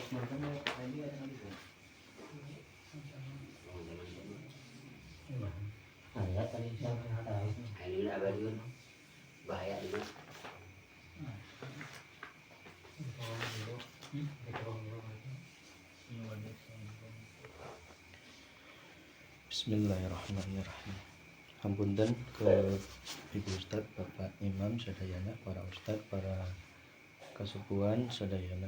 Bahaya juga. Bismillahirrahmanirrahim. Hampunten ke Ibu Ustad, Bapak Imam sadayana, para ustad, para kasepuhan sadayana.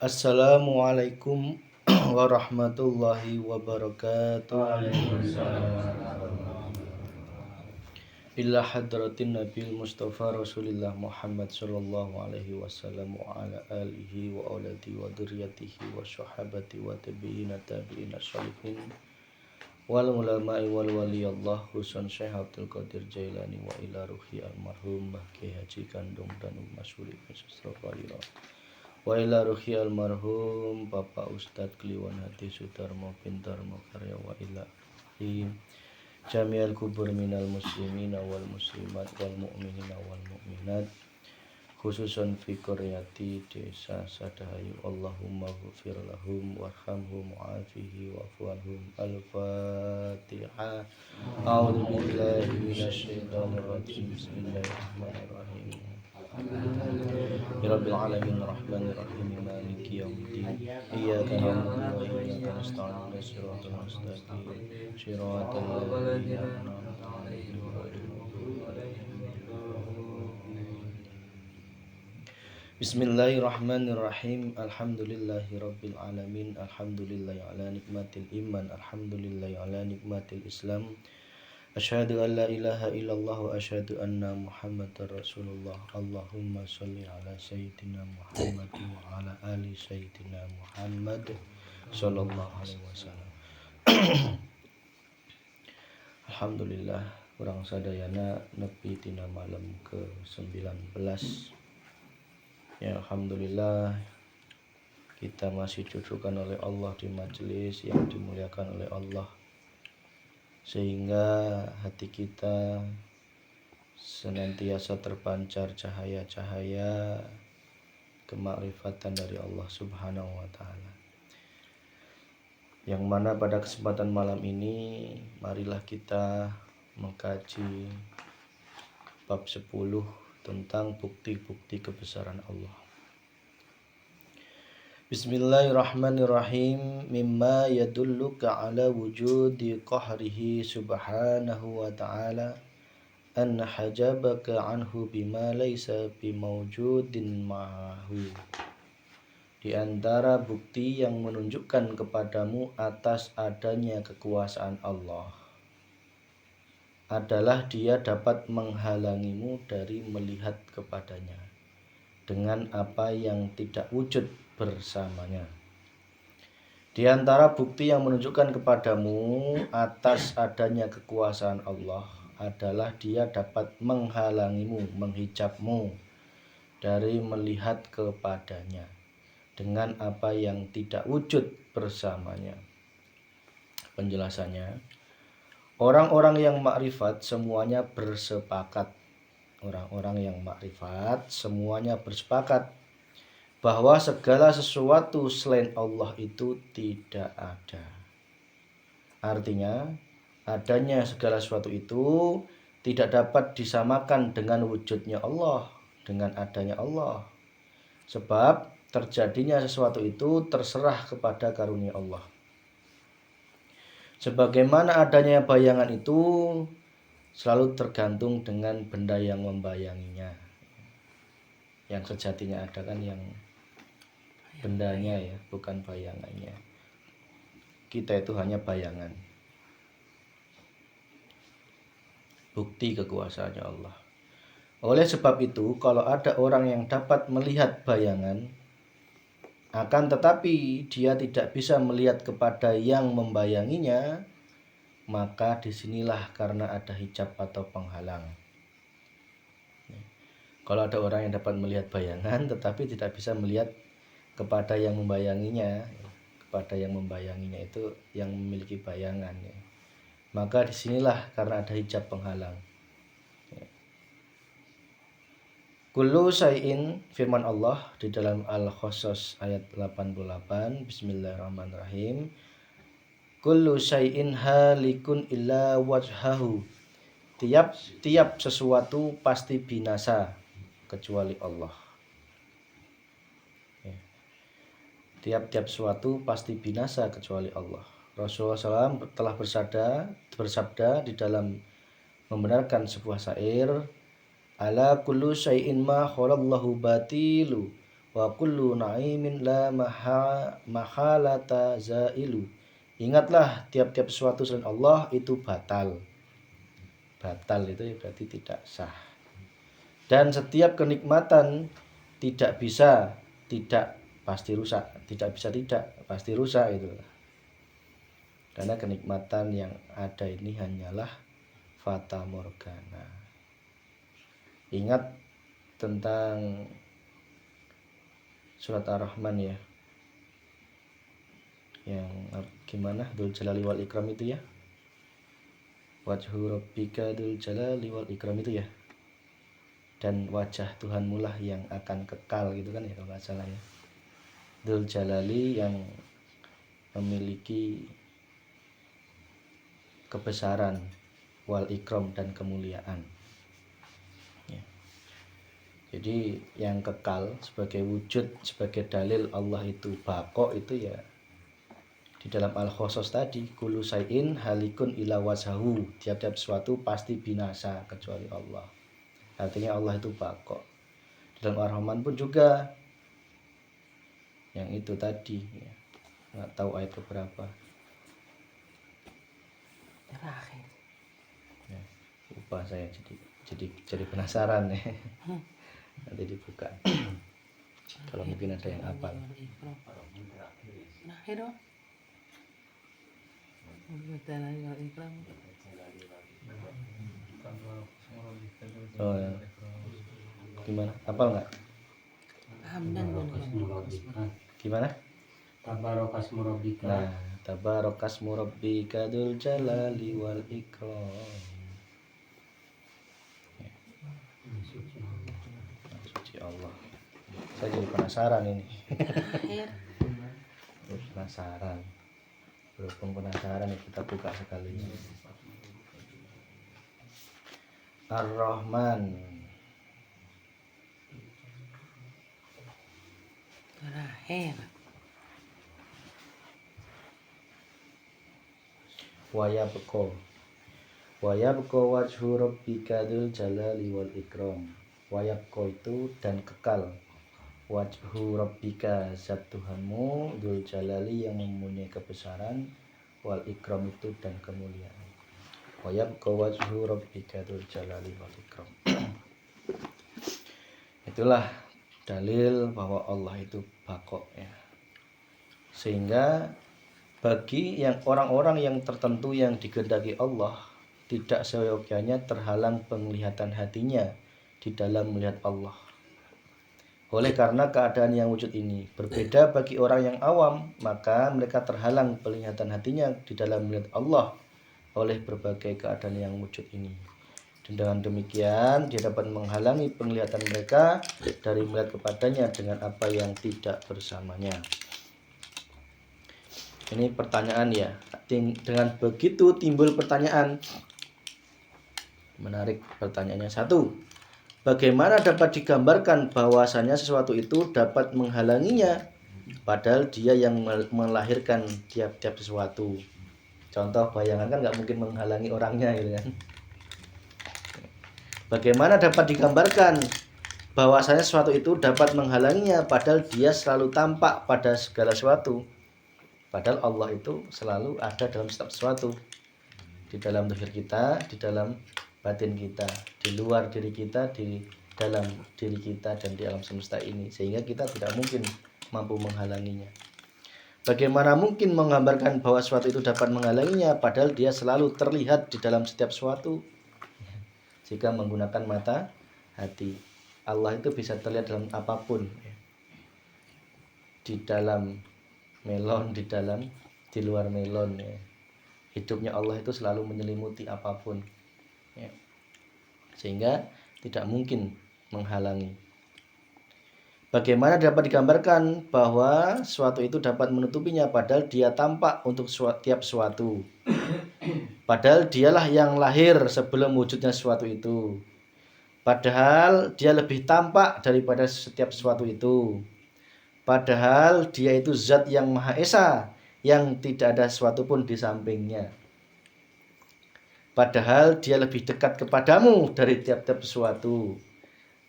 Assalamualaikum warahmatullahi wabarakatuh. Ila hadratin Nabil Mustafa Rasulillah Muhammad sallallahu alaihi wasallam wa ala alihi wa auladi wa dzurriyyatihi wa sahabati wa tabi'ina tabi'ina sholihin wal ulama'i wal waliyallah Husan Syekh Abdul Qadir Jailani wa ila ruhi almarhum Mbah Kiai Haji Kandung dan Masyuri Sastra Kalira wa ila ruhi almarhum Bapak Ustadz Kliwon Hati Sudarmo Pintarmo Karya wa ila ruhi jami'al kubur minal muslimina wal muslimat wal mu'minina wal mu'minat khususan fi qaryati desa Sadahayu. Allahumma ghfir lahum warhamhum wa'afihi wa'fuanhum. Al-Fatihah. A'udzu billahi minasyaitonir rajim. Bismillahirrahmanirrahim. Rabbil alamin arrahmanir rahim maliki yaumiddin. Iyyaka na'budu wa iyyaka nasta'in. Shiratal mustaqim. Shiratal ladzina an'amta 'alaihim ghairil maghdubi 'alaihim. Bismillahirrahmanirrahim. Alhamdulillahi rabbil alamin. Alhamdulillahi ala nikmatil iman. Alhamdulillahi ala nikmatil islam. Asyhadu an la ilaha illallah wa asyhadu anna Muhammadar Rasulullah. Allahumma sholli ala sayyidina Muhammad wa ala ali sayyidina Muhammad sallallahu alaihi wasallam. Alhamdulillah, urang sadayana nepi tina malam ke-19. Ya, alhamdulillah kita masih didudukkan oleh Allah di majelis yang dimuliakan oleh Allah, sehingga hati kita senantiasa terpancar cahaya-cahaya kemakrifatan dari Allah Subhanahu wa taala. Yang mana pada kesempatan malam ini marilah kita mengkaji bab 10 tentang bukti-bukti kebesaran Allah. Bismillahirrahmanirrahim. Mimma yadulluka ala wujudi qahrihi subhanahu wa ta'ala an hajabaka anhu bima laysa bimawjudin ma'ahu. Di antara bukti yang menunjukkan kepadamu atas adanya kekuasaan Allah adalah Dia dapat menghalangimu dari melihat kepadanya dengan apa yang tidak wujud bersamanya. Di antara bukti yang menunjukkan kepadamu atas adanya kekuasaan Allah adalah Dia dapat menghalangimu, menghijabmu dari melihat kepadanya dengan apa yang tidak wujud bersamanya. Penjelasannya, orang-orang yang makrifat semuanya bersepakat. Orang-orang yang makrifat semuanya bersepakat bahwa segala sesuatu selain Allah itu tidak ada. Artinya, adanya segala sesuatu itu tidak dapat disamakan dengan wujudnya Allah, dengan adanya Allah. Sebab terjadinya sesuatu itu terserah kepada karunia Allah. Sebagaimana adanya bayangan itu selalu tergantung dengan benda yang membayanginya. Yang sejatinya ada kan yang bendanya ya, bukan bayangannya. Kita itu hanya bayangan. Bukti kekuasaannya Allah. Oleh sebab itu, kalau ada orang yang dapat melihat bayangan, akan tetapi dia tidak bisa melihat kepada yang membayanginya, maka disinilah karena ada hijab atau penghalang. Kalau ada orang yang dapat melihat bayangan tetapi tidak bisa melihat kepada yang membayanginya, kepada yang membayanginya itu yang memiliki bayangan, ya, maka disinilah karena ada hijab penghalang. Kullu syai'in, firman Allah di dalam Al-Qasas ayat 88. Bismillahirrahmanirrahim. Kullu syai'in halikun illa wajhahu. Tiap sesuatu pasti binasa kecuali Allah. Ya. Tiap sesuatu pasti binasa kecuali Allah. Rasulullah SAW telah bersabda di dalam membenarkan sebuah syair, ala kullu syai'in ma khalallahu batilu wa kullu na'imin la mahalata zailu. Ingatlah, tiap-tiap sesuatu selain Allah itu batal. Batal itu berarti tidak sah. Dan setiap kenikmatan tidak pasti rusak, tidak bisa tidak pasti rusak itu. Karena kenikmatan yang ada ini hanyalah fata morgana. Ingat tentang surat Ar-Rahman ya, yang gimana, Dzul Jalali wal Ikram itu ya, wajhu rabbika dzul jalali wal ikram itu ya, dan wajah Tuhanmu lah yang akan kekal gitu kan ya, kalau nggak salah ya. Dzul Jalali yang memiliki kebesaran, wal ikram dan kemuliaan. Jadi yang kekal sebagai wujud, sebagai dalil Allah itu baqo itu ya di dalam Al-Qasas tadi, kullu syai'in halikun ila wajhahu. Tiap-tiap sesuatu pasti binasa kecuali Allah. Artinya Allah itu baqo. Di dalam Ar-Rahman pun juga yang itu tadi ya. Nggak tahu ayat berapa. Terakhir. Ya, lupa saya jadi penasaran ya. Nanti dibuka. Kalau mungkin ada yang hafal. Terakhir dong. Oh, ya. Gimana? Hafal nggak? Hamdan Gimana? Tabarokasmu rabbika. Nah, tabarokasmu rabbika dzul jalali wal ikram. Suci Allah. Saya jadi penasaran ini. terakhir. Penasaran. Berhubung penasaran ya, kita buka sekali. Ar-Rahman. Terakhir. Wayabqa wajhu rabbika dzul jalali wal ikram. Wayabqa itu dan kekal. Wajhu rabbika, zat Tuhanmu, dzul jalali yang mempunyai kebesaran, wal ikram itu dan kemuliaan. Wayabqa wajhu rabbika dzul jalali wal ikram. Itulah dalil bahwa Allah itu baqo ya. Sehingga bagi yang orang-orang yang tertentu yang dikehendaki Allah, tidak seyogyanya terhalang penglihatan hatinya di dalam melihat Allah. Oleh karena keadaan yang wujud ini berbeda bagi orang yang awam, maka mereka terhalang penglihatan hatinya di dalam melihat Allah oleh berbagai keadaan yang wujud ini. Dan dengan demikian dia dapat menghalangi penglihatan mereka dari melihat kepadanya dengan apa yang tidak bersamanya. Ini pertanyaan ya. Dengan begitu timbul pertanyaan. Menarik pertanyaannya. 1. Bagaimana dapat digambarkan bahwasanya sesuatu itu dapat menghalanginya, padahal dia yang melahirkan tiap-tiap sesuatu. Contoh bayangan kan nggak mungkin menghalangi orangnya gitu kan. Bagaimana dapat digambarkan bahwasanya sesuatu itu dapat menghalanginya, padahal dia selalu tampak pada segala sesuatu. Padahal Allah itu selalu ada dalam setiap sesuatu. Di dalam zahir kita, di dalam batin kita, di luar diri kita, di dalam diri kita, dan di alam semesta ini. Sehingga kita tidak mungkin mampu menghalanginya. Bagaimana mungkin menggambarkan bahwa sesuatu itu dapat menghalanginya, padahal dia selalu terlihat di dalam setiap sesuatu. Jika menggunakan mata hati, Allah itu bisa terlihat dalam apapun. Di dalam melon, di luar melon ya. Hidupnya Allah itu selalu menyelimuti apapun ya. Sehingga tidak mungkin menghalangi. Bagaimana dapat digambarkan bahwa suatu itu dapat menutupinya padahal dia tampak untuk tiap suatu. Padahal dialah yang lahir sebelum wujudnya suatu itu. Padahal dia lebih tampak daripada setiap suatu itu. Padahal dia itu zat yang Maha Esa, yang tidak ada sesuatu pun di sampingnya. Padahal dia lebih dekat kepadamu dari tiap-tiap sesuatu.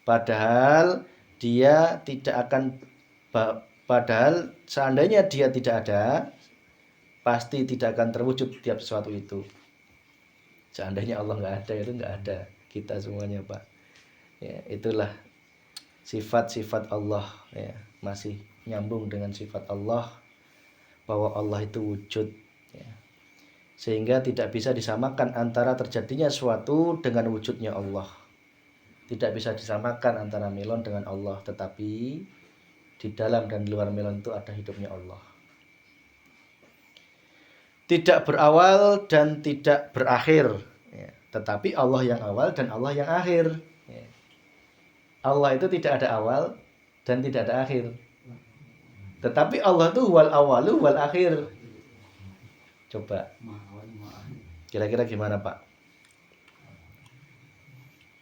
Padahal dia tidak akan, padahal seandainya dia tidak ada, pasti tidak akan terwujud tiap sesuatu itu. Seandainya Allah nggak ada, itu nggak ada kita semuanya, Pak. Ya, itulah sifat-sifat Allah, ya, masih nyambung dengan sifat Allah, bahwa Allah itu wujud, ya. Sehingga tidak bisa disamakan antara terjadinya suatu dengan wujudnya Allah. Tidak bisa disamakan antara melon dengan Allah, tetapi di dalam dan di luar melon itu ada hidupnya Allah. Tidak berawal dan tidak berakhir, ya, tetapi Allah yang awal dan Allah yang akhir, ya. Allah itu tidak ada awal dan tidak ada akhir, tetapi Allah itu wal awalu wal akhir. Coba kira-kira gimana, Pak?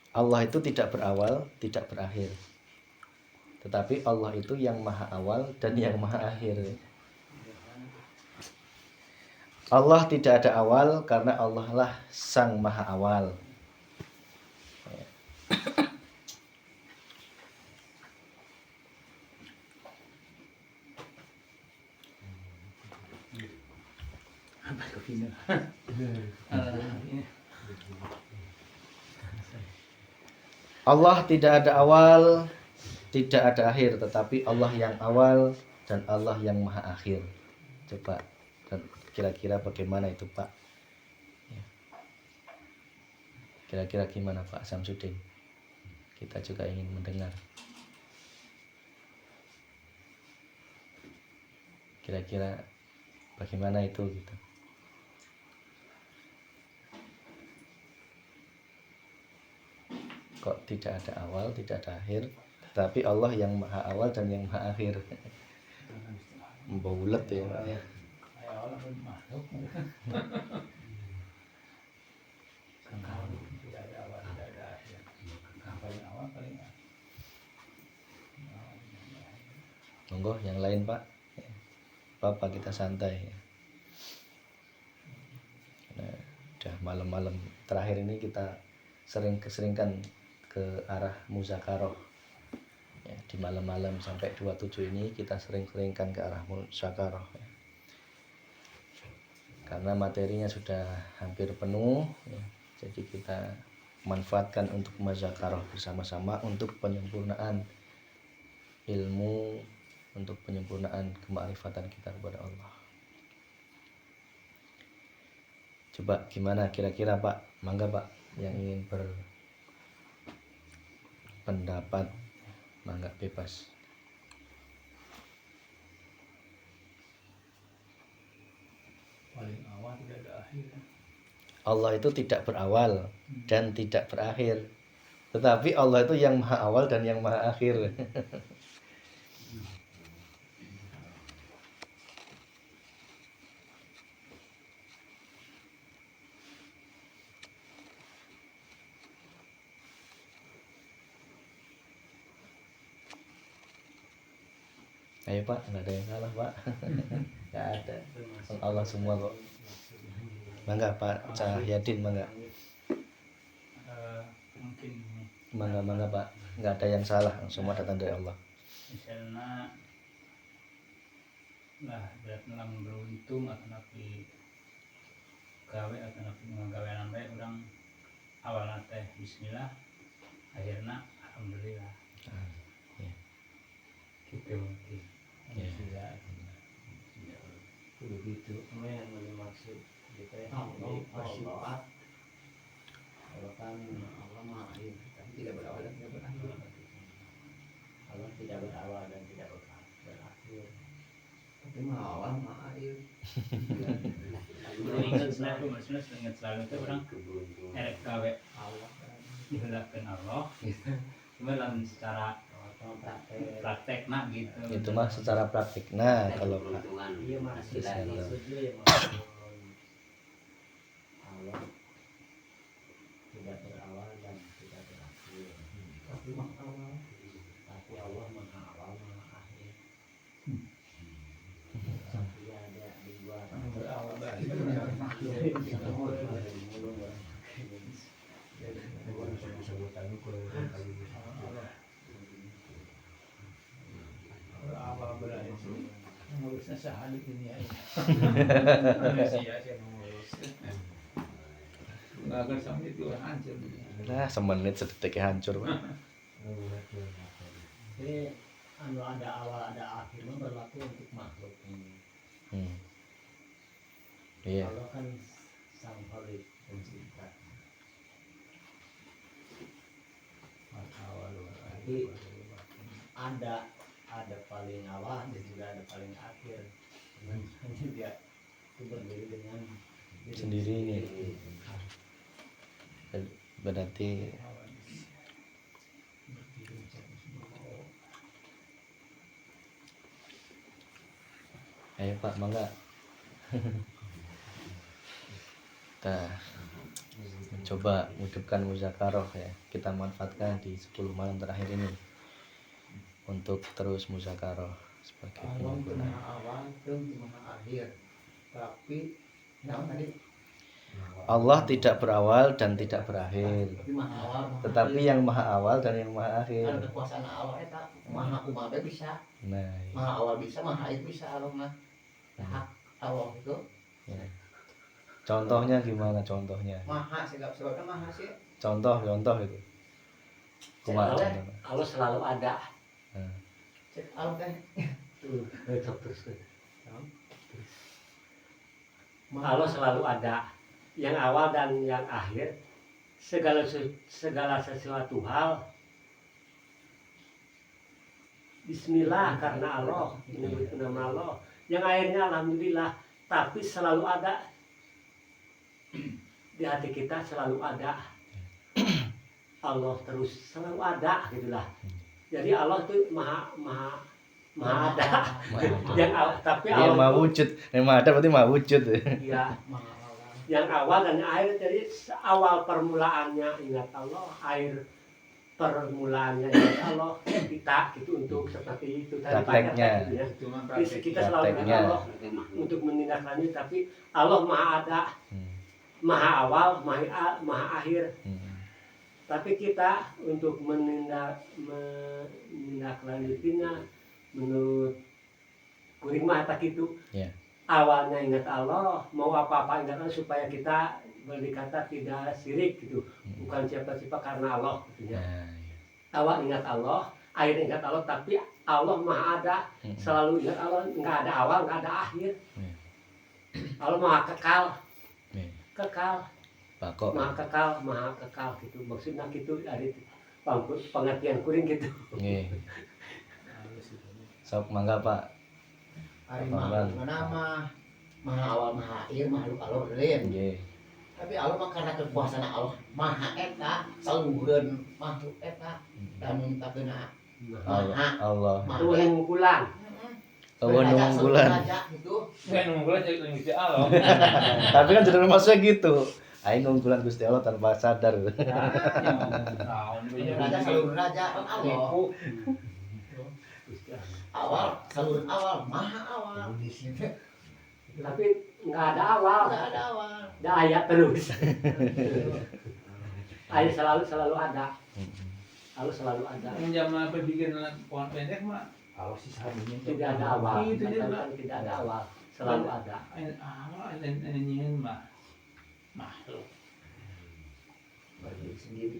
Allah itu tidak berawal, tidak berakhir, tetapi Allah itu yang maha awal dan yang maha akhir. Allah tidak ada awal karena Allah lah sang maha awal. Allah tidak ada awal, tidak ada akhir, tetapi Allah yang awal dan Allah yang maha akhir. Coba, dan kira-kira bagaimana itu, Pak? Ya. Kira-kira gimana, Pak Samsudin? Kita juga ingin mendengar. Kira-kira bagaimana itu gitu? Kok tidak ada awal, tidak ada akhir, tetapi Allah yang maha awal dan yang maha akhir. Mbaulet ya, Pak. Monggo yang lain, Pak. Bapak kita santai. Nah, udah malam-malam terakhir ini kita keseringkan ke arah muzakarah, ya, di malam-malam sampai 27 ini kita sering-seringkan ke arah muzakarah, ya. Karena materinya sudah hampir penuh, ya, jadi kita manfaatkan untuk muzakarah bersama-sama untuk penyempurnaan ilmu, untuk penyempurnaan kemakrifatan kita kepada Allah. Coba gimana kira-kira, Pak? Mangga, Pak, yang ingin berpendapat, mangga bebas. Paling awal tidak ada akhir. Allah itu tidak berawal dan tidak berakhir, tetapi Allah itu yang maha awal dan yang maha akhir. Ayo, Pak, nggak ada yang salah, Pak. Nggak ada, Allah semua kok. Mangga Pak Cahyadin, mangga. Mungkin Mangga Pak, nggak ada yang salah, semua datang dari Allah. misalnya lah berat dalam beruntung atau napi gawe atau napi menggawe nampai orang awalnya teh Bismillah, akhirnya Alhamdulillah. Ya. Gitu mungkin. Ya. Bismillah. Begitu, yang maksud kita bersifat. Kalau kan Allah maha akhir, tapi tidak berawal dan tidak berakhir. Allah tidak berawal dan tidak berakhir. Tapi maha awal maha akhir. Ingat selalu, maksudnya ingat selalu itu orang erek gawe Allah dihendakkan Allah. cuma dalam secara praktekna gitu. Itu mah secara praktik. Nah, kalau Pak Iya mah Masih tidak salah. setuju ya Allah tidak berawal dan tidak berakhir. Tapi maha awal. Tapi Allah maha awal maha akhir. Tapi ada di luar berawal dari berawal berarti ngurusnya sehari ini aja. Manusia sih mengurus. Nggak akan sampai itu hancur. nah semenit sedetiknya hancur Pak. Jadi anu ada awal ada akhir mah berlaku untuk makhluk ini. Iya. Allah kan sang Khalik pencipta. Jadi ada paling awal dan juga ada paling akhir. Hanya dia itu berdiri dengan diri Sendiri ini. sendiri. Berarti ayo Pak mangga. Kita coba hidupkan muzakarah ya. Kita manfaatkan di 10 malam terakhir ini untuk terus muzakarah sebagai Allah itu penghubung. maha awal itu maha akhir. Tapi nah tadi Allah tidak berawal dan tidak berakhir, tapi maha awal maha tetapi akhir. yang maha awal dan yang maha Kan akhir. kekuasaan Allah eta maha umabe bisa, Nah, iya. maha awal bisa, maha akhir bisa Allah mah. Hak Allah itu Ya. Contohnya gimana contohnya? maha segala sesuatu maha sih. Contoh itu. Kumaha Allah, contohnya? Allah selalu ada. Nah, Cek Allah kan tuh terus. Allah selalu ada, yang awal dan yang akhir, segala sesuatu hal. Bismillah karena Allah, ini nama Allah. Yang akhirnya alhamdulillah, tapi selalu ada di hati kita, selalu ada. Allah terus selalu ada gitulah. Jadi Allah itu maha ada. Yang tapi dia Allah maha itu- wujud. Yang maha ada berarti maha wujud. ya Maha awal. yang awal dan yang akhir, jadi awal permulaannya ingat Allah, akhir permulaannya ingat Allah, kita gitu untuk seperti itu tadi Prakteknya. ya. Cuma Kita selalu ingat Prakteknya. Allah untuk menindaklanjuti, tapi Allah maha ada, Hmm. maha awal, maha akhir, Hmm. tapi kita untuk menindaklanjutinya menurut kuring mah tak gitu. Ya. Awalnya ingat Allah, mau apa-apa ingat Allah supaya kita berkata tidak syirik gitu, bukan siapa-siapa karena Allah gitu ya. Nah, iya. Awal ingat Allah, akhir ingat Allah, tapi Allah maha ada, Hmm. selalu ingat Allah, nggak ada awal, nggak ada akhir. Hmm. Allah maha kekal, Nih, kekal, Bako. maha kekal gitu. Maksudnya gitu dari pengertian kuring gitu. Nggih. Sok mangga Pak. Hari Apaan? makhluk nama maha awal maha akhir makhluk Allah lain. Nggih. Tapi Allah mah karena kekuasaan Allah maha eta saluhun makhluk eta dan mintakeuna Allah. Unggulan. Unggulan. gitu. Bukan unggulan jadi Gusti Allah. Tapi kan jadi maksudnya gitu. Aing unggulan Gusti Allah tanpa sadar. Raja saluhun raja kan Allah. Awal saluhun awal maha awal. Tapi nggak ada awal, Enggak ada awal. ada ayat terus. Ayat selalu ada, selalu ada. Yang zaman berpikir pohon pendek mah Allah sih sahabatnya Tidak ada awal, Itu dia mah. tidak ada awal, selalu ada. awal dan nyian mah makhluk. Bagi sendiri.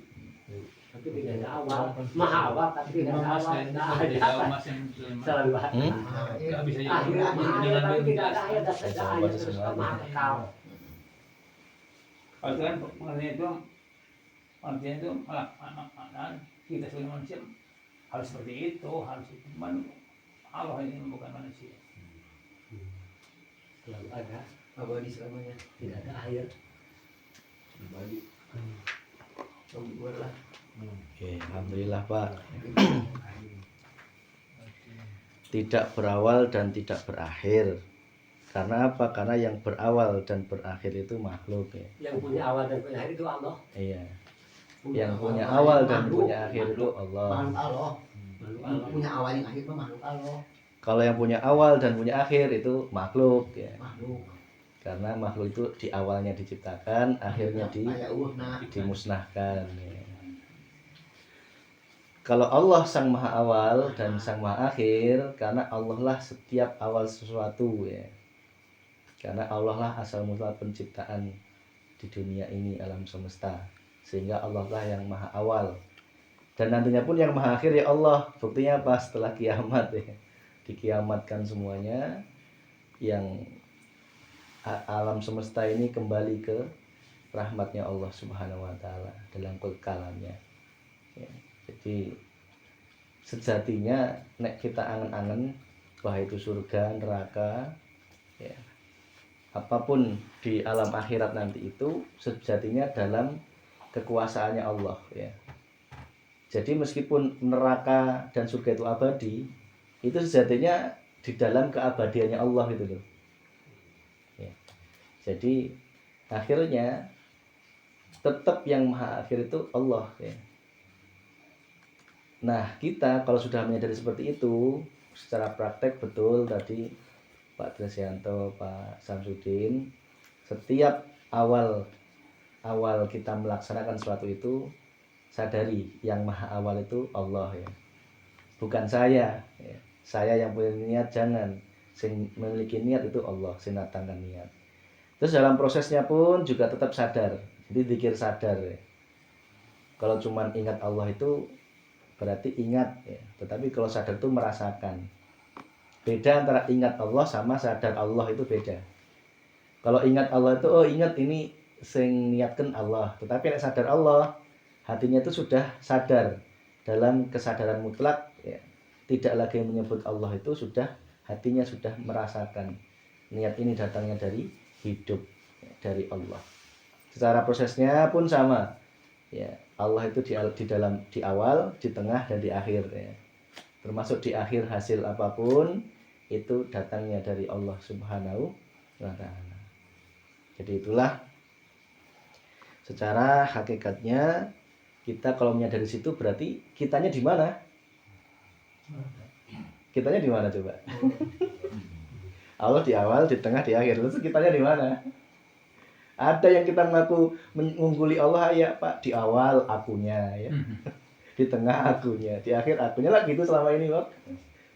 Tapi tidak ada awal, maha awal tapi tidak ada Mas awal, yang tidak jadi ada mas yang selalu ada. Maha akhir. nggak bisa Akhir maha akhir tapi tidak ada akhir dan tidak Coba akhir terus semuanya. maha kekal. Kalau kan pengertian itu malah kita sebagai manusia harus seperti itu, harus itu. Cuman Allah ini bukan manusia. Selalu ada, Abadi selamanya. tidak ada akhir. Bagi. Tunggu lah. Oke, alhamdulillah Pak. Tidak berawal dan tidak berakhir. Karena apa? Karena yang berawal dan berakhir itu makhluk ya. Yang punya awal dan punya akhir itu Allah. Iya. Yang punya awal dan punya akhir itu Allah. Makhluk Allah. Yang punya awal yang akhir itu makhluk Allah. Kalau yang punya awal dan punya akhir itu makhluk ya. Makhluk. Karena makhluk itu di awalnya diciptakan, akhirnya dimusnahkan ya. Kalau Allah sang maha awal dan sang maha akhir, karena Allah lah setiap awal sesuatu ya. Karena Allah lah asal mula penciptaan di dunia ini, alam semesta. Sehingga Allah lah yang maha awal. Dan nantinya pun yang maha akhir ya Allah. Buktinya apa? Setelah kiamat ya. Dikiamatkan semuanya, yang alam semesta ini kembali ke rahmatnya Allah Subhanahu wa taala dalam kekalannya. Ya. Jadi sejatinya nek kita angen-angen bahwa itu surga, neraka ya. Apapun di alam akhirat nanti itu sejatinya dalam kekuasaannya Allah ya. Jadi meskipun neraka dan surga itu abadi, itu sejatinya di dalam keabadiannya Allah gitu loh. Ya. Jadi akhirnya tetap yang maha akhir itu Allah ya. Nah kita kalau sudah menyadari seperti itu secara praktek betul tadi Pak Tresyanto, Pak Samsudin, setiap awal kita melaksanakan sesuatu itu sadari yang maha awal itu Allah ya, bukan saya ya. Saya yang punya niat jangan, sing memiliki niat itu Allah, sing datangkan niat. Terus dalam prosesnya pun juga tetap sadar, jadi zikir sadar ya. Kalau cuman ingat Allah itu berarti ingat ya, tetapi kalau sadar itu merasakan. Beda antara ingat Allah sama sadar Allah itu beda. Kalau ingat Allah itu oh ingat ini sing niatkan Allah, tetapi nek sadar Allah, hatinya itu sudah sadar dalam kesadaran mutlak ya. Tidak lagi menyebut Allah, itu sudah hatinya sudah merasakan niat ini datangnya dari hidup ya, dari Allah. Secara prosesnya pun sama ya. Allah itu di awal, di tengah dan di akhir ya. Termasuk di akhir hasil apapun itu datangnya dari Allah Subhanahu wa taala. Jadi itulah secara hakikatnya kita kalau menyadari situ berarti kitanya di mana? Kitanya di mana coba? Allah di awal, di tengah, di akhir. Lalu kitanya di mana? Ada yang kita mengaku mengungguli Allah ya Pak, di awal akunya ya. Di tengah akunya, di akhir akunya lah gitu selama ini Pak.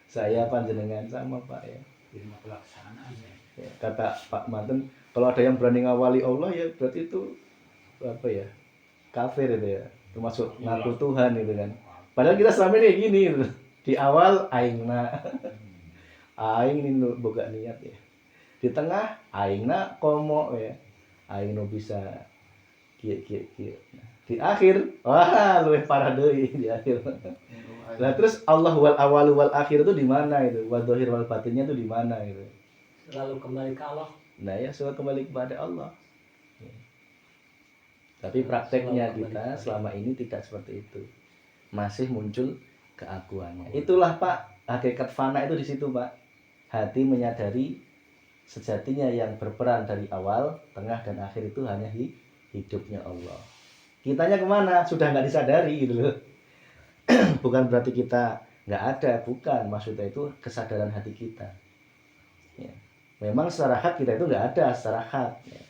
Saya panjenengan sama Pak ya. Ya, kata Pak Manten, kalau ada yang berani ngawali Allah ya berarti itu apa ya? Kafir itu ya. Termasuk ngaku Tuhan gitu kan. Padahal kita selama ini gini gitu. Di awal aingna. Aing ini boga niat ya. Di tengah aingna komo ya. Aing no bisa kieu. Di akhir wah luwih parah deui di akhir. Nah terus Allah wal awal wal akhir itu di mana itu? Wal dzahir wal batinnya itu di mana gitu? Selalu kembali ke Allah. Nah ya selalu kembali kepada Allah. Ya. Tapi prakteknya kita selama ini tidak seperti itu. Masih muncul keakuannya. Itulah Pak, hakikat fana itu di situ Pak. Hati menyadari sejatinya yang berperan dari awal, tengah dan akhir itu hanya hidupnya Allah. Kitanya kemana? Sudah nggak disadari gitu loh. Bukan berarti kita nggak ada, bukan. Maksudnya itu kesadaran hati kita. Ya. Memang secara hak kita itu nggak ada secara hak. Ya.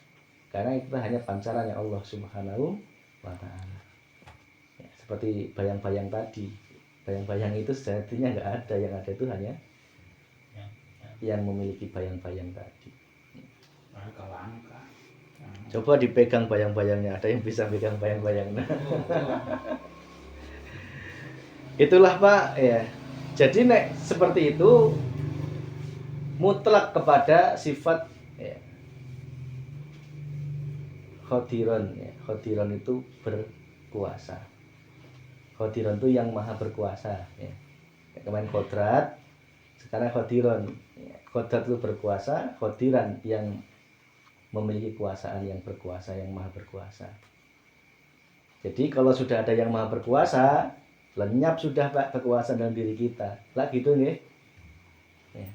Karena itu hanya pancarannya Allah Subhanahu wa taala. Ya, seperti bayang-bayang tadi. Bayang-bayang itu sejatinya nggak ada, yang ada itu hanya yang memiliki bayang-bayang tadi. Coba dipegang bayang-bayangnya, ada yang bisa pegang bayang-bayangnya. Itulah Pak ya. Jadi nek seperti itu mutlak kepada sifat ya, khodiron ya. Khodiron itu berkuasa. Khodiron itu yang maha berkuasa ya. Kemarin kodrat, sekarang khodiron ya. Kodrat itu berkuasa, khodiran yang memiliki kuasaan yang berkuasa, yang maha berkuasa. Jadi kalau sudah ada yang maha berkuasa, lenyap sudah Pak kekuasaan dalam diri kita. Lah gitu nih. Ya,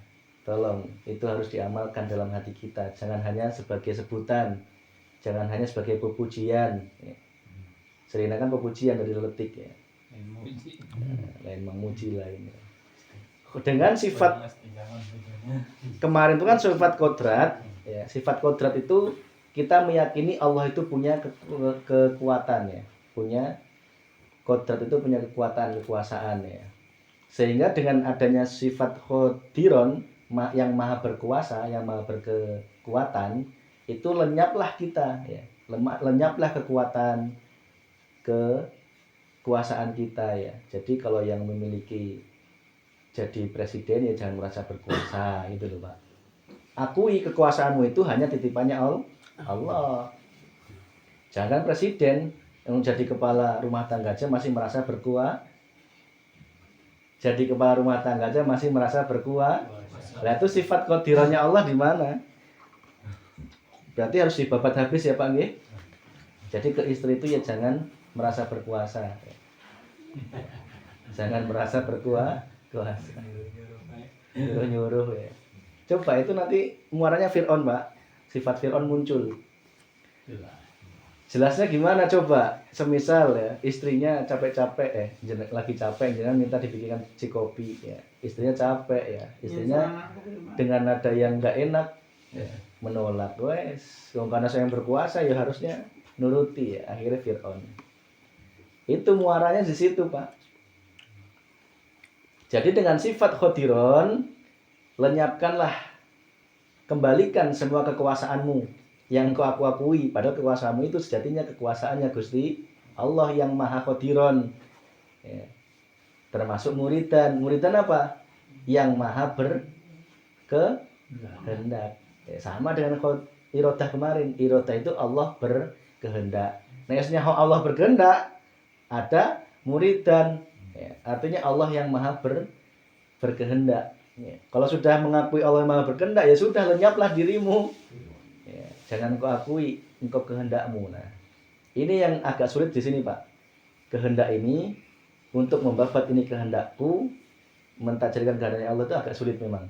tolong itu harus diamalkan dalam hati kita. Jangan hanya sebagai sebutan, jangan hanya sebagai pepujian. Ya. Sering kan pepujian dari letik ya. Lain memuji lain. Dengan sifat kemarin itu kan sifat kodrat. Ya, sifat kodrat itu kita meyakini Allah itu punya kekuatan ya. Punya kodrat itu punya kekuasaan ya. Sehingga dengan adanya sifat khodiron yang maha berkuasa, yang maha berkekuatan, itu lenyaplah kita ya. Lenyaplah kekuasaan kita ya. Jadi kalau yang memiliki jadi presiden ya jangan merasa berkuasa itu loh Pak. Akui kekuasaanmu itu hanya titipannya Allah. Jangan presiden yang jadi kepala rumah tangga aja masih merasa berkuasa. Jadi kepala rumah tangga aja masih merasa berkuasa. Nah itu sifat qadirannya Allah di mana? Berarti harus dibabat habis ya Pak nggih. Jadi ke istri itu ya jangan merasa berkuasa. Jangan merasa berkuasa. Nyuruh ya. Coba itu nanti muaranya Fir'aun Pak. Sifat Fir'aun muncul. Jelasnya gimana coba? Semisal ya istrinya capek-capek lagi capek jangan minta dibikinkan kopi ya. Istrinya capek ya. Istrinya dengan nada yang enggak enak ya, menolak. Wes, karena saya yang berkuasa ya harusnya nuruti ya. Akhirnya Fir'aun. Itu muaranya di situ Pak. Jadi dengan sifat khodiron, lenyapkanlah, kembalikan semua kekuasaanmu yang kau akui. Padahal kekuasaanmu itu sejatinya kekuasaannya Gusti Allah yang maha khodiron. Ya. Termasuk muridan. Muridan apa? Yang maha berkehendak. Ya, sama dengan irodah kemarin. Irodah itu Allah berkehendak. Nah, maksudnya Allah berkehendak, ada muridan. Ya, artinya Allah yang maha berkehendak. Ya, kalau sudah mengakui Allah yang maha berkehendak, ya sudah lenyaplah dirimu. Ya, jangan kau akui engkau kehendakmu. Nah, ini yang agak sulit di sini Pak. Kehendak ini untuk membabat ini kehendakku, mentajirkan kehendaknya Allah itu agak sulit memang.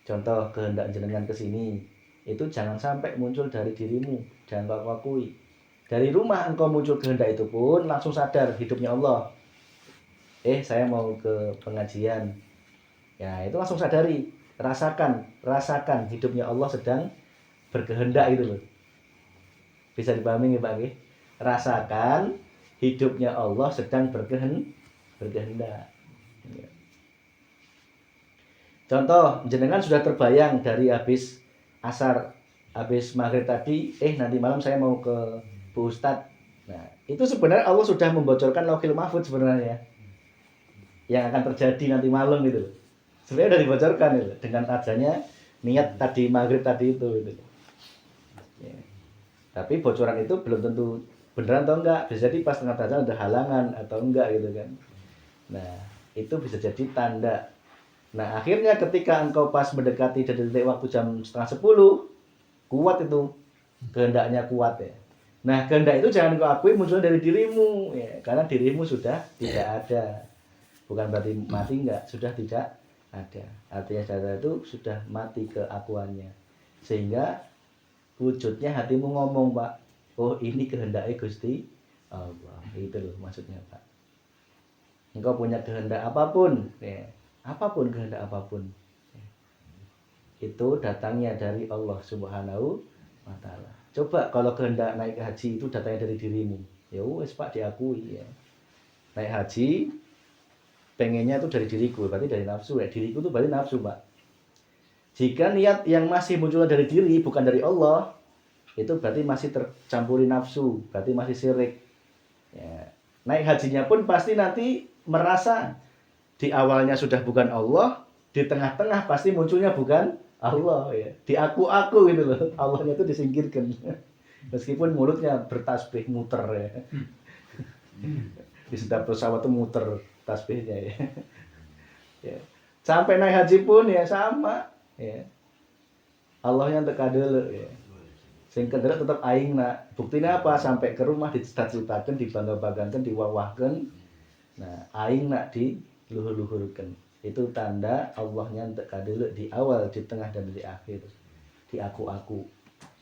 Contoh kehendak jenengan ke sini, itu jangan sampai muncul dari dirimu, jangan kau akui. Dari rumah engkau muncul kehendak itu pun langsung sadar hidupnya Allah. Saya mau ke pengajian. Ya, itu langsung sadari, rasakan hidupnya Allah sedang berkehendak itu loh. Bisa dipahami nggih Pak nggih? Rasakan hidupnya Allah sedang berkehendak. Ya. Contoh, jenengan sudah terbayang dari habis asar, habis maghrib tadi, nanti malam saya mau ke Bu Ustadz. Nah, itu sebenarnya Allah sudah membocorkan Lauhil Mahfudz sebenarnya. Yang akan terjadi nanti malam gitu. Sebenarnya sudah dibocorkan gitu, dengan adanya niat tadi maghrib tadi itu gitu. Ya. Tapi bocoran itu belum tentu beneran atau enggak, bisa jadi pas tengah jalan ada halangan atau enggak gitu kan. Nah, itu bisa jadi tanda. Nah, akhirnya ketika engkau pas mendekati detik waktu jam 9:30, kuat itu kehendaknya kuat ya. Nah, kehendak itu jangan engkau akui muncul dari dirimu ya, karena dirimu sudah tidak ada. Bukan berarti mati enggak, sudah tidak ada. Artinya sadar itu sudah mati keakuannya. Sehingga wujudnya hatimu ngomong Pak, oh ini kehendaknya Gusti Allah. Itu loh maksudnya Pak. Engkau punya kehendak apapun, ya, apapun kehendak apapun, ya, itu datangnya dari Allah Subhanahu wa Ta'ala. Coba kalau kehendak naik haji itu datangnya dari dirimu, ya wes Pak diakui ya. Naik haji pengennya itu dari diriku, berarti dari nafsu ya. Diriku itu berarti nafsu Pak. Jika niat yang masih muncul dari diri bukan dari Allah, itu berarti masih tercampuri nafsu, berarti masih syirik ya. Naik hajinya pun pasti nanti merasa di awalnya sudah bukan Allah, di tengah-tengah pasti munculnya bukan Allah ya. Di aku gitu loh, Allahnya itu disingkirkan. Meskipun mulutnya bertasbih muter ya. Di setiap pesawat itu muter tasbihnya ya. Ya. Sampai naik haji pun ya sama ya. Allahnya teka dulu ya. Sing kendaraan tetap aing nak. Buktinya apa? Sampai ke rumah dicita-citakan, dibangga-banggakan, diwawahkan. Nah, aing nak diluhur-luhurkan. Itu tanda Allahnya untuk kadulu di awal, di tengah dan di akhir. Di aku-aku.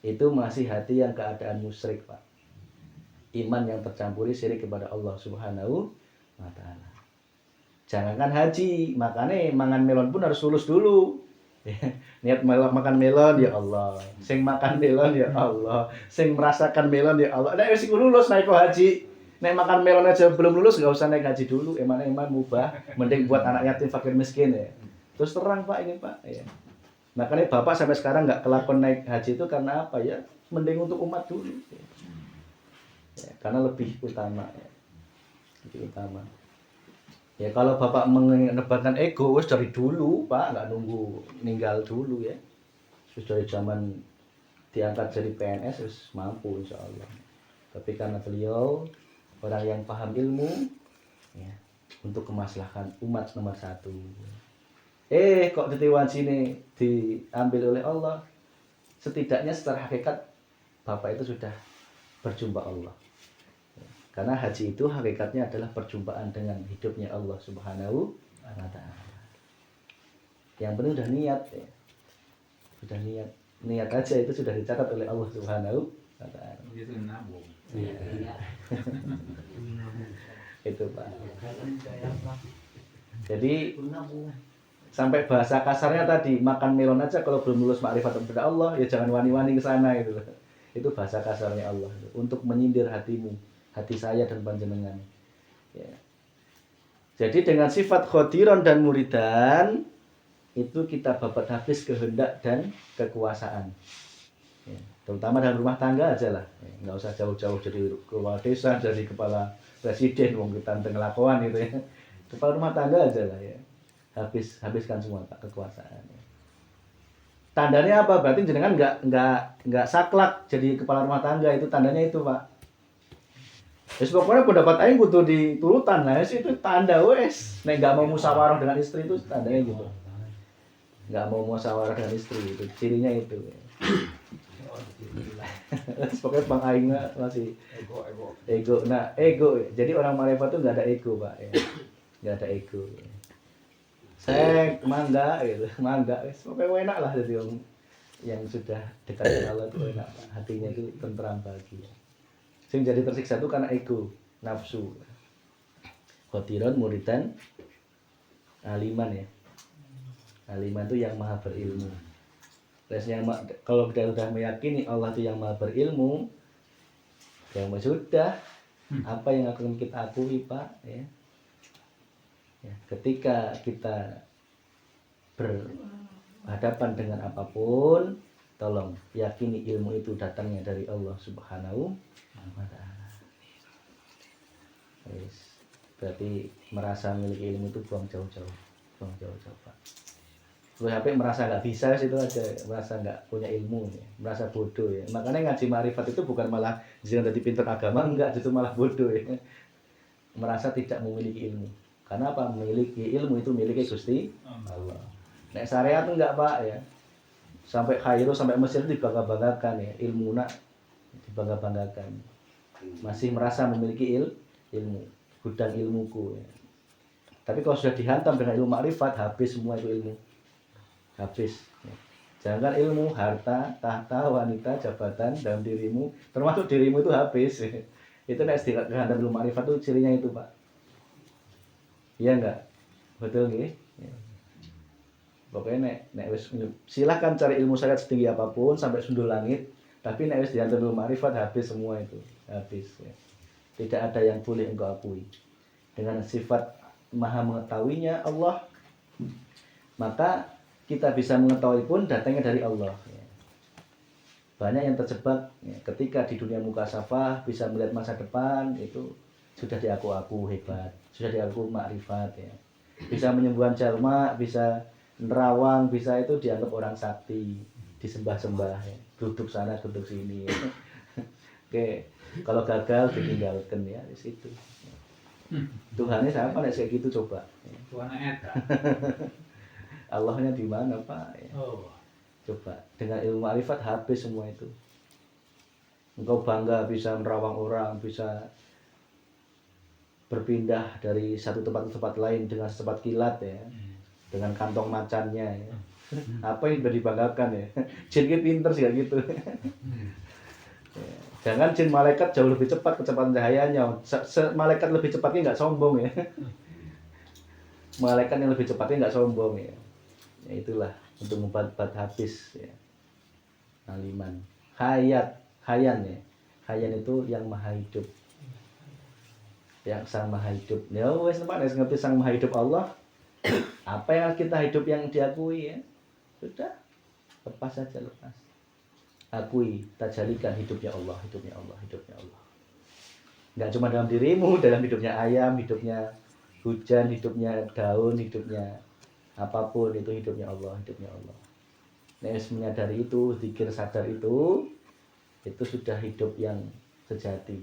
Itu masih hati yang keadaan musyrik, Pak. Iman yang tercampuri syirik kepada Allah Subhanahu wa taala. Jangankan haji, makanya mangan melon pun harus lulus dulu. Niat makan melon ya Allah, sing makan melon ya Allah, sing merasakan melon ya Allah. Nek wis lulus naik ke haji. Nek makan melon aja belum lulus nggak usah naik haji dulu. Eman mubah, mending buat anak yatim fakir miskin ya. Terus terang Pak ini Pak ya. Makanya Bapak sampai sekarang nggak kelakon naik haji itu karena apa ya? Mending untuk umat dulu. Ya, karena lebih utama ya. Lebih utama. Ya kalau Bapak mengedepankan ego wis dari dulu Pak, nggak nunggu meninggal dulu ya. Sudah dari zaman diangkat jadi PNS wis mampu insya Allah. Tapi karena beliau orang yang paham ilmu ya, untuk kemaslahan umat nomor satu. Kok ditiwan sini diambil oleh Allah. Setidaknya secara hakikat Bapak itu sudah berjumpa Allah. Karena haji itu hakikatnya adalah perjumpaan dengan hidupnya Allah Subhanahu wa taala. Yang penting udah niat ya. Sudah niat. Niat aja itu sudah dicatat oleh Allah Subhanahu wa taala. Itu nabung. Iya. Itu Pak. Jadi sampai bahasa kasarnya tadi makan melon aja kalau belum lulus makrifat kepada Allah ya jangan wani-wani ke sana gitu. Itu bahasa kasarnya Allah untuk menyindir hatimu. Hati saya dan panjenengan ya. Jadi dengan sifat khodiron dan muridan itu kita babat habis kehendak dan kekuasaan ya. Terutama dalam rumah tangga aja lah ya. Nggak usah jauh-jauh jadi kepala desa, jadi kepala presiden wong kita ngelakuan gitu ya. Kepala rumah tangga aja lah ya. Habiskan semua Pak kekuasaan ya. Tandanya apa? Berarti jenengan nggak saklek jadi kepala rumah tangga, itu tandanya itu Pak. Wes pokoknya pendapat aing kudu diturutan lah itu tanda wes. Nek enggak mau musyawarah dengan istri itu tandanya gitu. Enggak mau musyawarah dengan istri itu cirinya itu. Pokoknya Bang Aing masih ego. Nah, ego. Jadi orang marifat itu enggak ada ego, Pak ya. Enggak ada ego. Sek, mangga gitu. Mangga wes pokoknya enak lah jadi orang yang sudah dekat dengan Allah itu enak, Pak. Hatinya itu tentram bahagia. Sing jadi tersiksa itu karena ego, nafsu. Khotiron muridan aliman ya. Aliman itu yang maha berilmu. Kalau kita sudah meyakini Allah itu yang maha berilmu, yang sudah apa yang akan kita akui Pak ya. Ya, ketika kita berhadapan dengan apapun, tolong yakini ilmu itu datangnya dari Allah Subhanahu wa taala. Berarti merasa memiliki ilmu itu buang jauh-jauh Pak. Lu sampai merasa nggak bisa itu aja, merasa nggak punya ilmu ya, merasa bodoh ya. Makanya ngaji marifat itu bukan malah jangan jadi pintar agama, enggak, justru malah bodoh ya. Merasa tidak memiliki ilmu. Karena apa? Memiliki ilmu itu miliki Gusti Allah. Nek syariat enggak Pak ya. Sampai Kairo sampai Mesir dibangga-banggakan ya, ilmu nak dibangga-banggakan. Masih merasa memiliki ilmu, gudang ilmuku ya. Tapi kalau sudah dihantam dengan ilmu makrifat, habis semua itu ilmu. Habis ya. Jangan ilmu, harta, tahta, wanita, jabatan dalam dirimu, termasuk dirimu itu habis ya. Itu nek dihantam ilmu makrifat itu cirinya itu Pak. Iya enggak? Betul nggih? Ya. Pokoknya nek wis silakan cari ilmu syariat setinggi apapun sampai sundul langit, tapi nek wis dihantam ilmu makrifat habis semua itu. Habis ya. Tidak ada yang boleh engkau akui. Dengan sifat maha mengetahuinya Allah, maka kita bisa mengetahui pun datangnya dari Allah ya. Banyak yang terjebak ya, ketika di dunia mukasafah bisa melihat masa depan, itu sudah diaku-aku hebat, sudah diaku makrifat ya. Bisa menyembuhkan jalma, bisa nerawang, bisa itu dianggap orang sakti, disembah-sembah ya. Duduk sana, duduk sini ya. Oke, kalau gagal ditinggalkan ya di situ. Tuhannya siapa nek kayak gitu coba. Tuhan eta. Allahnya di mana Pak? Ya. Oh. Coba dengan ilmu makrifat habis semua itu. Engkau bangga bisa menerawang orang, bisa berpindah dari satu tempat ke tempat lain dengan secepat kilat ya, dengan kantong macannya ya. Apa yang sudah dibanggakan ya? Jin ki pinter sih kayak gitu. Ya. Jangan jin malaikat jauh lebih cepat kecepatan cahayanya. Malaikat lebih cepatnya nggak sombong ya. Malaikat yang lebih cepatnya nggak sombong ya. Ya itulah untuk membuat habis ya. Aliman. Hayan ya. Hayan itu yang maha hidup. Yang sang maha hidup. Ya wes tempat ngerti sang maha hidup Allah. Apa yang kita hidup yang diakui ya. Sudah. Lepas saja lepas. Akui, tajalikan hidupnya Allah, hidupnya Allah, hidupnya Allah. Enggak cuma dalam dirimu, dalam hidupnya ayam, hidupnya hujan, hidupnya daun, hidupnya apapun itu hidupnya Allah, hidupnya Allah. Nah, menyadari itu, zikir sadar itu sudah hidup yang sejati.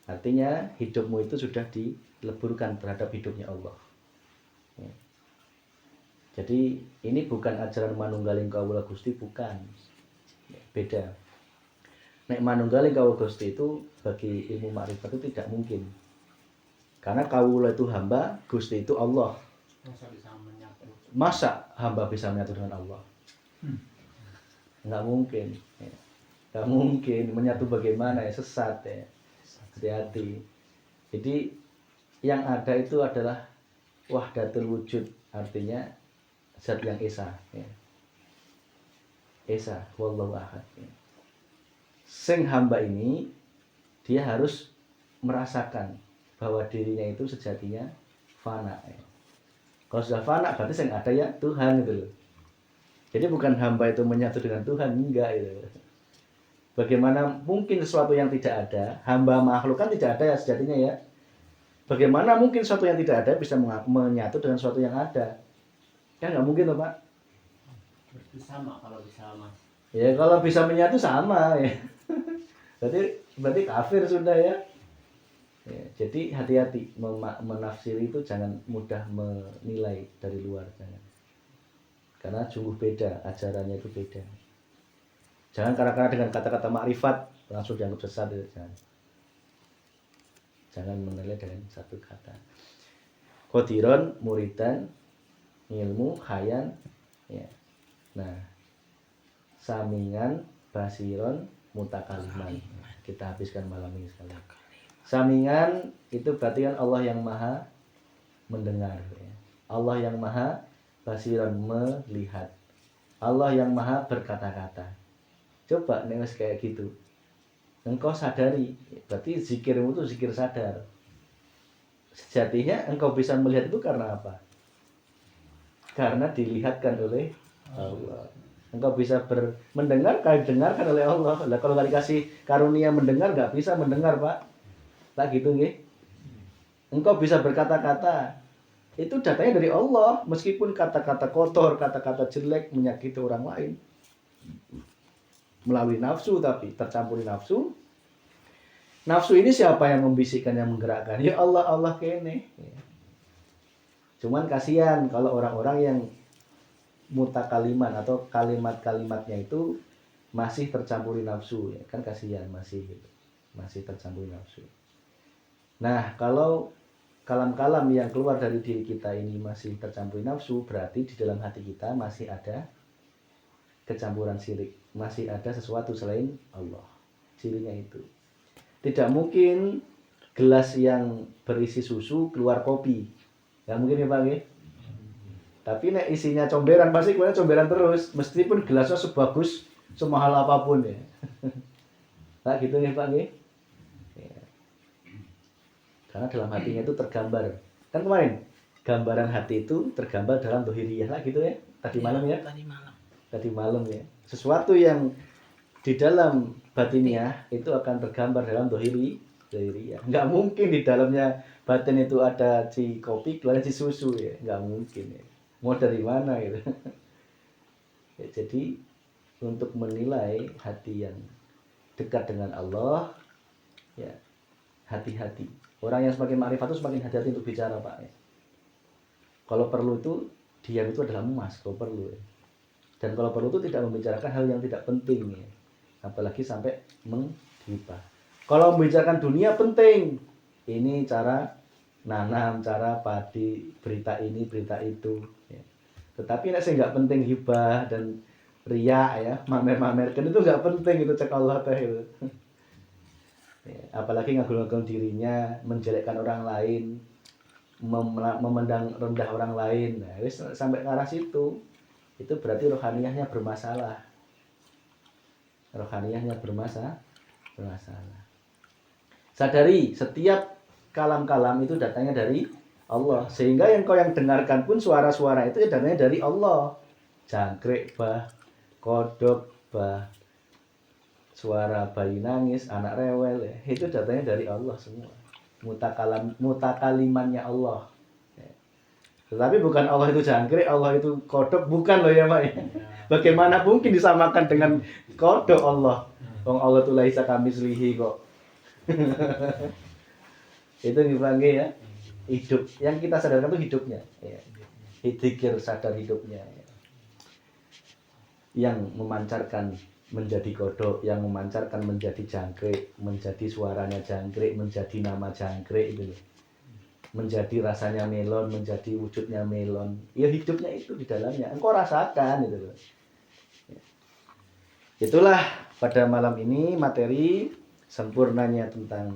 Artinya hidupmu itu sudah dileburkan terhadap hidupnya Allah. Jadi ini bukan ajaran manunggaling kawula Gusti, bukan. Beda. Nek manunggaling kawula Gusti itu bagi ilmu makrifat itu tidak mungkin. Karena kawula itu hamba, Gusti itu Allah. Masa hamba bisa menyatu dengan Allah? Nggak mungkin. Nggak mungkin. Menyatu bagaimana ya? Sesat ya. Hati-hati. Jadi yang ada itu adalah wahdatul wujud, artinya zat yang esa ya. Esa, wallahu ahad ya. Sing hamba ini dia harus merasakan bahwa dirinya itu sejatinya fana ya. Kalau sudah fana berarti yang ada ya Tuhan gitu loh. Jadi bukan hamba itu menyatu dengan Tuhan, enggak gitu. Bagaimana mungkin sesuatu yang tidak ada, hamba makhluk kan tidak ada ya sejatinya ya. Bagaimana mungkin sesuatu yang tidak ada bisa menyatu dengan sesuatu yang ada? Kan nggak mungkin loh Pak. Berarti sama kalau bisa mas. Ya kalau bisa menyatu sama ya. berarti kafir sudah ya. Ya, jadi hati-hati menafsiri itu, jangan mudah menilai dari luar, jangan. Karena sungguh beda, ajarannya itu beda. Jangan karena dengan kata-kata makrifat langsung dianggap sesat, jangan. Jangan menilai dengan satu kata. Qadiron, muridan, ilmu, khayan, ya. Nah, samingan, basiron, mutakaliman. Kita habiskan malam ini sekali. Samingan itu berarti kan Allah yang maha mendengar ya. Allah yang maha basiron, melihat. Allah yang maha berkata-kata. Coba nih kayak gitu. Engkau sadari, berarti zikirmu itu zikir sadar. Sejatinya engkau bisa melihat itu karena apa? Karena dilihatkan oleh Allah. Engkau bisa mendengar, kalau didengarkan oleh Allah. Lah kalau nggak dikasih karunia mendengar, nggak bisa mendengar Pak. Tak gitu nggih. Engkau bisa berkata-kata, itu datanya dari Allah, meskipun kata-kata kotor, kata-kata jelek menyakiti orang lain. Melalui nafsu, tapi tercampuri nafsu. Nafsu ini siapa yang membisikkan, yang menggerakkan? Ya Allah, Allah kene. Cuman kasihan kalau orang-orang yang mutakaliman atau kalimat-kalimatnya itu masih tercampuri nafsu, ya kan kasihan, masih tercampuri nafsu. Nah, kalau kalam-kalam yang keluar dari diri kita ini masih tercampuri nafsu, berarti di dalam hati kita masih ada kecampuran syirik, masih ada sesuatu selain Allah. Cirinya itu. Tidak mungkin gelas yang berisi susu keluar kopi. Nggak mungkin ya Pak ya? Tapi nek isinya comberan, pasti keluar comberan terus, meskipun gelasnya sebagus semahal apapun ya. Nah gitu nih Pak ya? Karena dalam hatinya itu tergambar. Kan kemarin gambaran hati itu tergambar dalam dohiriyah lah gitu ya. Tadi malam ya. Tadi malam ya. Sesuatu yang di dalam batinnya itu akan tergambar dalam dohiriyah. Nggak mungkin di dalamnya batin itu ada si kopi, keluarnya si susu ya. Nggak mungkin ya. Mau dari mana gitu. Ya, jadi untuk menilai hati yang dekat dengan Allah, ya hati-hati. Orang yang semakin makrifat itu semakin hati-hati untuk bicara Pak ya. Kalau perlu itu diam itu adalah emas kalau perlu ya. Dan kalau perlu itu tidak membicarakan hal yang tidak penting ya. apalagi sampai menghibah. Kalau membicarakan dunia penting, ini cara nanam, cara padi, berita ini, berita itu. Ya. Tetapi nek sing nggak penting hibah dan riya ya, mamer-mamerkan itu nggak penting, itu cek Allah teh itu. Ya, apalagi ngagul-ngagul dirinya, menjelekkan orang lain, memandang rendah orang lain. Nah, wis sampai ke arah situ, itu berarti rohaniyahnya bermasalah. Rohaniyahnya bermasalah. Sadari setiap kalam-kalam itu datangnya dari Allah, sehingga yang kau yang dengarkan pun suara-suara itu datangnya dari Allah. Jangkrik bah, kodok bah, suara bayi nangis, anak rewel ya, itu datangnya dari Allah semua. Mutakalimannya Allah. Ya. Tetapi bukan Allah itu jangkrik, Allah itu kodok, bukan loh ya Pak ya. Bagaimana mungkin disamakan dengan kodok Allah? Wong Allah itu laisa kamislihi kok. Itu dipanggil ya, hidup. Yang kita sadarkan itu hidupnya ya. Dzikir sadar hidupnya ya. Yang memancarkan menjadi kodok, yang memancarkan menjadi jangkrik, menjadi suaranya jangkrik, menjadi nama jangkrik itu loh. Menjadi rasanya melon, menjadi wujudnya melon. Ya hidupnya itu di dalamnya. Engkau rasakan itu loh. Ya. Itulah pada malam ini materi sempurnanya tentang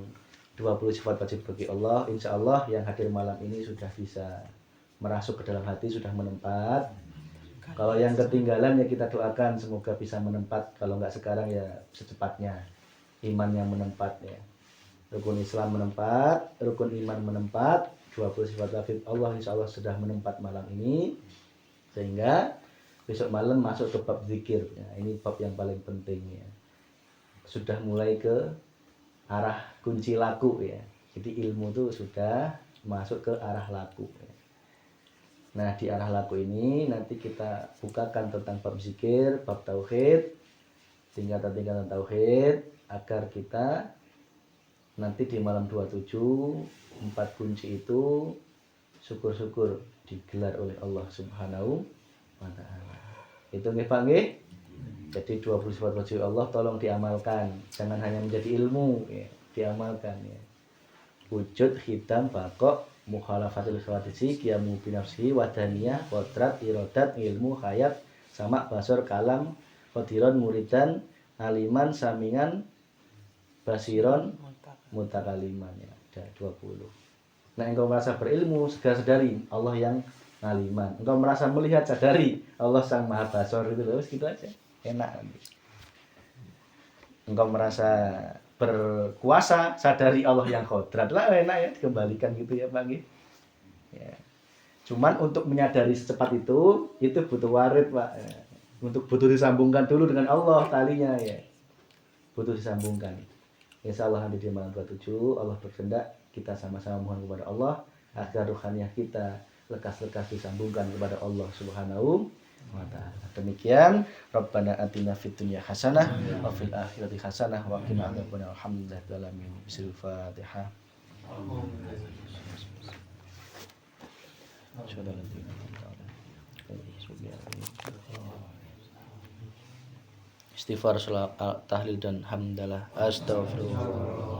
20 sifat wajib bagi Allah. Insya Allah yang hadir malam ini sudah bisa merasuk ke dalam hati, sudah menempat. Kalau yang ketinggalan ya kita doakan semoga bisa menempat. Kalau nggak sekarang ya secepatnya. Iman yang menempat ya. Rukun Islam menempat, rukun iman menempat, 20 sifat wajib Allah insya Allah sudah menempat malam ini. Sehingga besok malam masuk ke bab zikir. Ya, ini bab yang paling penting ya. Sudah mulai ke arah kunci laku ya. Jadi ilmu itu sudah masuk ke arah laku ya. Nah di arah laku ini nanti kita bukakan tentang bab zikir, bab tauhid, tingkatan-tingkatan tauhid, agar kita nanti di malam 27 4 kunci itu syukur-syukur digelar oleh Allah Subhanahu wa ta'ala. Itu nggih Pak nggih? Jadi 20 sifat wajib Allah tolong diamalkan, jangan hanya menjadi ilmu ya, diamalkan ya. Wujud, hitam, bakok, mukhalafatil khawadisi, qiyamu binafsihi, wadaniyah, kodrat, irodat, ilmu, hayat, sama, basor, kalam, qadiron, muridan, aliman, samingan, basiron, mutakaliman ya. Ada 20. Nah engkau merasa berilmu, segera sadari Allah yang ngaliman. Engkau merasa melihat, sadari Allah sang maha basor, itu loh, gitu aja. Enak. Engkau merasa berkuasa, sadari Allah yang kodrat lah, enak ya, dikembalikan gitu ya Pak ya. Cuman untuk menyadari secepat itu butuh warid Pak ya. Untuk butuh disambungkan dulu dengan Allah talinya ya, butuh disambungkan. Insya Allah nanti di malam 27 Allah berkehendak kita sama-sama mohon kepada Allah agar ruhaniyah kita lekas-lekas disambungkan kepada Allah Subhanahu wa ta'ala. Demikian Rabbana atina fid dunya hasanah wa fil akhirati hasanah wa qina adzabannar. Alhamdulillahil alamin. Bismillahirrahmanirrahim. Istighfar, salat, tahlil dan hamdalah. Astagfirullah.